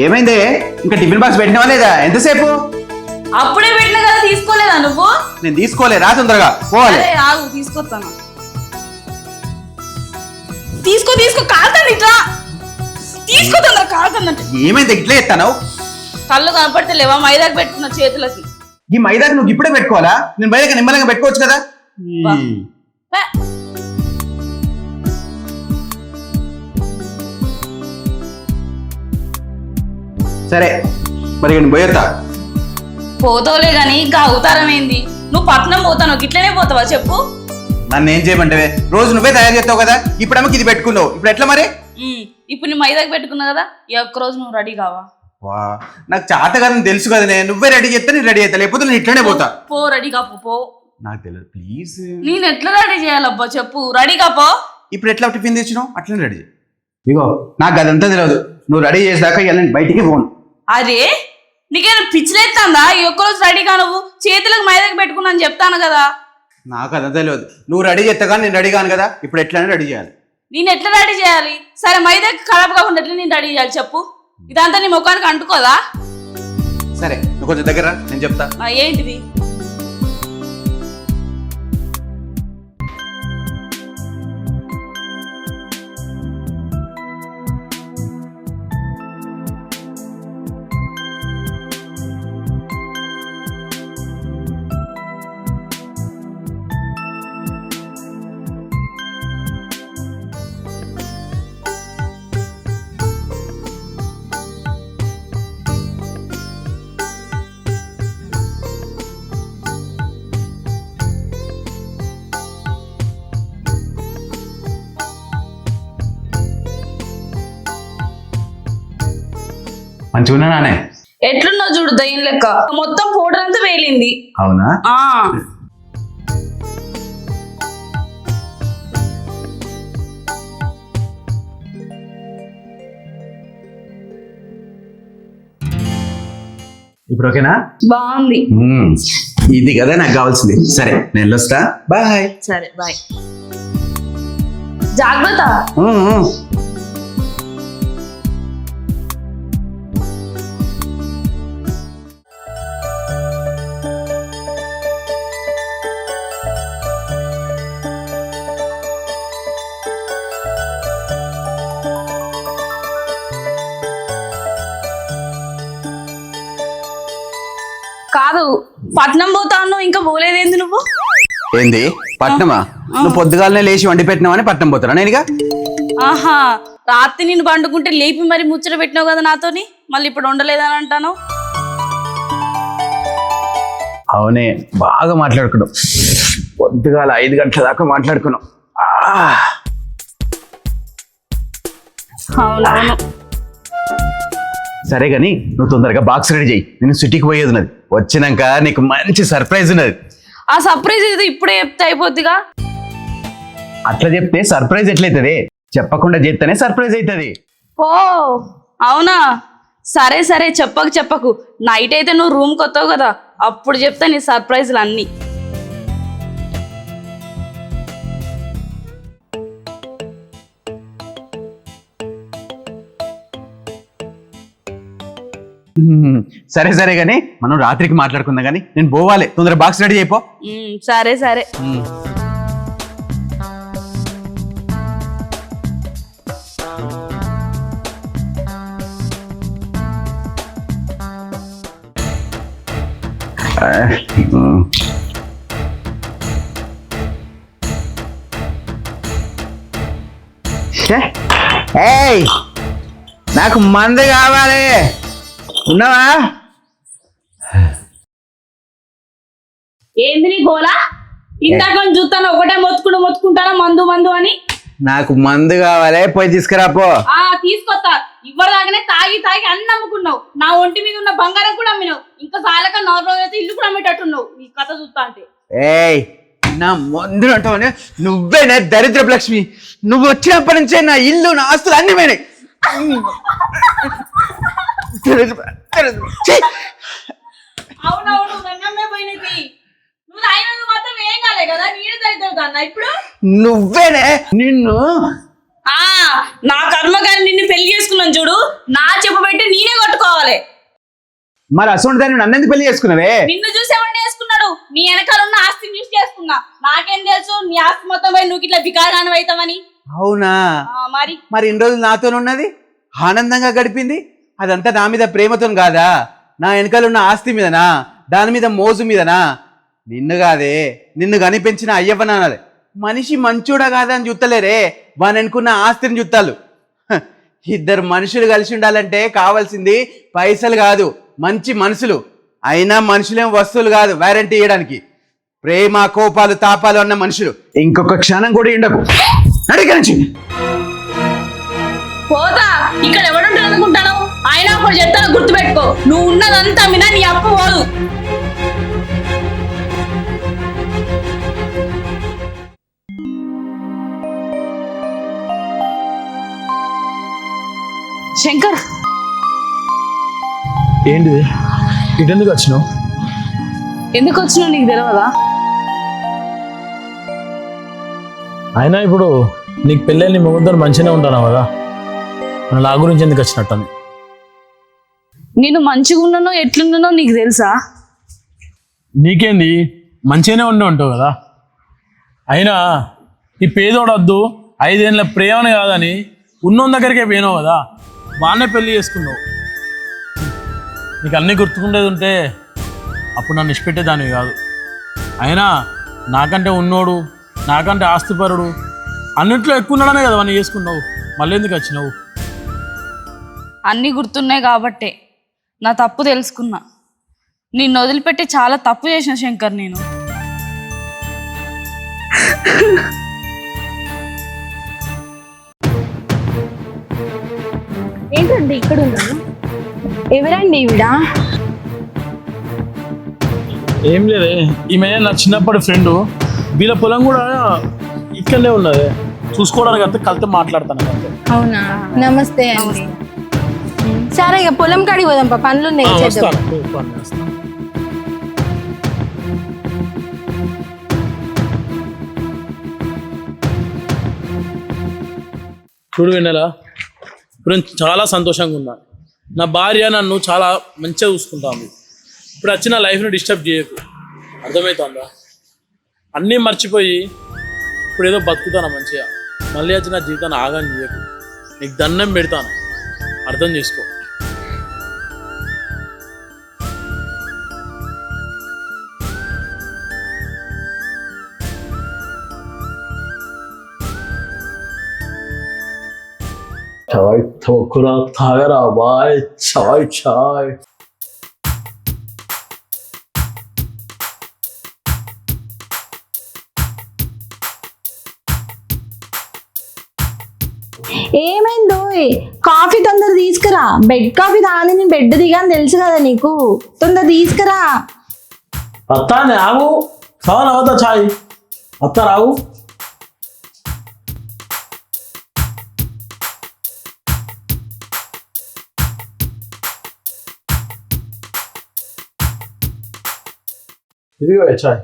ఏమైందే? ఇంకా tiffin box పెట్టినవా లేదా? ఎంతసేపు? అప్పుడే పెట్టిన కదా, తీసుకోలేదా నువ్వు? నేను తీసుకోలే, రా తొందరగా పోవాలి. ఆగు, తీసుకొస్తాను. తీసుకో కాలుతుంది, ఇట్లా తీసుకో తొందర, కాలుతుందంటే. ఏమైంది ఇట్లా ఎత్తాను? కళ్ళు కనపడితే లేవా? మైదాకు పెట్టుకున్న చేతులకి. ఈ మైదాకు నువ్వు ఇప్పుడే పెట్టుకోవాలా? నేను మైదాక నిమ్మలంగా పెట్టుకోవచ్చు కదా. సరే మరి నేను పోయేస్తా. పోతావులే గాని ఇంకా అవతారం ఏంది? నువ్వు పట్నం పోతాను, ఇట్లనే పోతావా చెప్పు? నన్ను ఏం చేయమంటే రోజు నువ్వే తయారు చేస్తావు కదా, ఇప్పుడు ఇది పెట్టుకున్నావు, ఇప్పుడు ఎట్లా మరి? ఇప్పుడు నీ మైదాకు పెట్టుకున్నా కదా, ఈ ఒక్క రోజు నువ్వు రెడీ కావా? వా, నాకు చేత కదని తెలుసు కదా, నువ్వే రెడీ చేస్తా, నేను రెడీ అవుతా, లేకపోతే నేను ఇట్లనే పోతా. పో రెడీ కాపో, పో. నాకు తెలియదు, ప్లీజ్. నేను ఎట్లా రెడీ చేయాలబ్బా చెప్పు? రెడీ కాపో. ఇప్పుడు ఎట్లా టిఫిన్ తెచ్చినావు అట్లనే రెడీ చేయి. ఇగో నాకు అదంతా తెలియదు, నువ్వు రెడీ చేసాక ఇలా బయటికి పోను. అరే నీకేమైనా పిచ్చిలేస్తుందా? ఈ ఒక్కరోజు రెడీగా నువ్వు చేతులకు మైదాకు పెట్టుకున్నా అని చెప్తాను కదా. నాకు అదంతా తెలియదు, నువ్వు రెడీ చేస్తా కానీ నేను రెడీ కాను కదా, ఇప్పుడు ఎట్లనే రెడీ చేయాలి. నేను ఎట్లా రెడీ చేయాలి? సరే మైదాకు ఖరాబ్ కాకుండా ఎట్లా నేను రెడీ చేయాలి చెప్పు? ఇదంతా నీ ముఖానికి అంటుకోదా? సరే నువ్వు కొంచెం దగ్గర నేను చెప్తా. ఏంటిది? మంచిగా నానే? ఎట్లున్నావు చూడు దయ్యం లెక్క, మొత్తం పౌడర్ అంతా వేలింది. అవునా? ఇప్పుడు ఓకేనా? బాగుంది. ఇది కదా నాకు కావాల్సింది. సరే నేను వెళ్ళొస్తా, బాయ్. సరే బాయ్, జాగ్రత్త. కాదు, పట్నం పోతాను, ఇంకా పోలేదేంది నువ్వు? ఏంది పట్నమా? నువ్వు పొద్దుగాలనే లేచి వండి పెట్టినావని పట్నం పోతారా నేనుగా? ఆహా, రాత్రి నేను పండుకుంటే లేపి మరి ముచ్చట పెట్టినావు కదా నాతోని, మళ్ళీ ఇప్పుడు ఉండలేదని అంటాను. అవునే, బాగా మాట్లాడుకున్నావు, పొద్దుగాల 5 గంటల దాకా మాట్లాడుకున్నావు. అవునవును. సరే గాని నువ్వు తొందరగా బాక్స్ రెడీ చేయి, నేను సిటీకి పోయేది ఉన్నది, వచ్చినాక నీకు మంచి సర్ప్రైజ్ ఉన్నది. ఆ సర్ప్రైజ్ ఏదో ఇప్పుడే చెప్తే అయిపోద్దిగా. అట్లా చెప్తే సర్ప్రైజ్ ఎట్లయితుంది? చెప్పకుండా చేస్తేనే సర్ప్రైజ్ అవుతుంది. ఓ అవునా? సరే సరే, చెప్పకు. నైట్ అయితే నువ్వు రూమ్కి వస్తావు కదా, అప్పుడు చెప్తా నీ సర్ప్రైజ్లు అన్నీ. సరే సరే గానీ మనం రాత్రికి మాట్లాడుకుందాం గానీ, నేను పోవాలి, తొందర బాక్స్ రెడీ అయిపో. సరే సరే. ఏయ్, నాకు మందు కావాలి, ఉన్నావా? ఏంది నీ గోలా? ఇందాక చూస్తాను ఒకటే మొత్తుకుంటాను మందు అని. నాకు మందు కావాలి, పోయి తీసుకురాపో. తీసుకొస్తా. ఇవ్వదాగానే తాగి అన్ని అమ్ముకున్నావు, నా ఒంటి మీద ఉన్న బంగారం కూడా అమ్మినావు, ఇంకా సాలక 4 రోజులు అయితే ఇల్లు కూడా అమ్మేటట్టున్నావు నీ కథ చూస్తా అంటే. ఏయ్, నా మందు అంటావనే నువ్వేనా దరిద్రపు లక్ష్మి? నువ్వు వచ్చినప్పటి నుంచే నా ఇల్లు, నా ఆస్తులు అన్ని పోయినాయి. అవునవును, గన్నమ్మే పోయినది. నువ్వు తాగినందుకు మాత్రం ఏం కాలే కదా, నీళ్ళు దరిద్రం అన్న. ఇప్పుడు నువ్వేనే నిన్ను నా కర్మగాని నిన్ను పెళ్లి చేసుకున్నాను చూడు, నా చెప్పబెట్టి నేనే మరి అసలు దాన్ని నన్ను ఎందుకు పెళ్లి చేసుకున్నావే? నిన్ను చూసి ఎవరిని చేసుకున్నాడు? నీ వెనకాల ఉన్న ఆస్తిని చూసి చేసుకున్నా. నాకేం తెలుసు నీ ఆస్తి మొత్తం పోయి నువ్వు ఇట్లా బికారాని అవుతావని. అవునా? మరి ఇన్ని రోజులు నాతో ఉన్నది, ఆనందంగా గడిపింది, అదంతా నా మీద ప్రేమతో కాదా? నా వెనకాల ఉన్న ఆస్తి మీదనా, దాని మీద మోజు మీదనా? నిన్ను కాదే, నిన్ను కనిపించిన అయ్యవ్వనాలే. మనిషి మంచోడా కాదా అని చూస్తలేరే, వాని అనుకున్న ఆస్తిని చూస్తాలు. ఇద్దరు మనుషులు కలిసి ఉండాలంటే కావాల్సింది పైసలు కాదు, మంచి మనసులు. అయినా మనుషులేం వస్తువులు కాదు వారంటీ ఇవ్వడానికి. ప్రేమ, కోపాలు, తాపాలు అన్న మనుషులు. ఇంకొక క్షణం కూడా ఉండకు. అడిగించి పోతా. ఇక్కడ ఎవడుంటాడు అనుకుంటాను? ఆయన ఒకటి చెప్తాను, గుర్తుపెట్టుకో. నువ్వు ఉన్నదంతా మీద నీ అప్పు పోదు. శంకర్, ఏంటిది? ఇటెందుకు వచ్చినావు? ఎందుకు వచ్చినావు నీకు తెలియదా? అయినా ఇప్పుడు నీకు పెళ్ళి నీ ముగ్గురు మంచిగానే ఉంటాను కదా, నా గురించి ఎందుకు వచ్చినట్టు? నేను మంచిగా ఉన్నానో ఎట్లున్నానో నీకు తెలుసా? నీకేంది, మంచిగానే ఉండి ఉంటావు కదా. అయినా ఈ పేదోడొద్దు 5 ఏళ్ళ ప్రేమని కాదని ఉన్నోని దగ్గరికే పోయినావు కదా, బాగానే పెళ్లి చేసుకున్నావు. నీకు అన్నీ గుర్తుకుండేది ఉంటే అప్పుడు నన్ను ఇష్టపెట్టేదానివి కాదు. అయినా నాకంటే ఉన్నోడు, నాకంటే ఆస్తిపరుడు, అన్నింటిలో ఎక్కువ ఉన్నాడనే కదా వాడిని చేసుకున్నావు. మళ్ళీ ఎందుకు వచ్చినావు? అన్నీ గుర్తున్నాయి కాబట్టే నా తప్పు తెలుసుకున్నా. నిన్ను వదిలిపెట్టి చాలా తప్పు చేసిన శంకర్ నేను. ఏంటండి ఇక్కడ ఉన్నాను? ఎవరండి ఈవిడ? ఏం లేదే, ఈమె నా చిన్నప్పటి ఫ్రెండ్. వీళ్ళ పొలం కూడా ఇక్కడనే ఉన్నది, చూసుకోవడానికి అంతే కలితే మాట్లాడతాను అంతే. అవునా, నమస్తే అండి. సరే ఇక పొలం కాడికి పోదాం, పనులు ఉన్నాయి. చూడు వెన్నెల, ఇప్పుడు నేను చాలా సంతోషంగా ఉన్నా. నా భార్య నన్ను చాలా మంచిగా చూసుకుంటాను. ఇప్పుడు వచ్చి నా లైఫ్ని డిస్టర్బ్ చేయకు, అర్థమవుతుందా? అన్నీ మర్చిపోయి ఇప్పుడు ఏదో బతుకుతాను మంచిగా. మళ్ళీ వచ్చి నా జీవితాన్ని ఆగం చేయకు, నీకు దండం పెడతాను, అర్థం చేసుకో. చాయ్ ఠోకురా తాగరా బాయ్, చాయ్ చాయ్. ఏమైందో? కాఫీ తొందర తీసుకురా. బెడ్ కాఫీ తాగని నేను బెడ్ దిగాని తెలుసు కదా నీకు. తొందర తీసుకురా. అత్తానే ఆగు, సవాల్ అవతా చాయ్ అత్త రాగు. ఇదిగో చాయ్.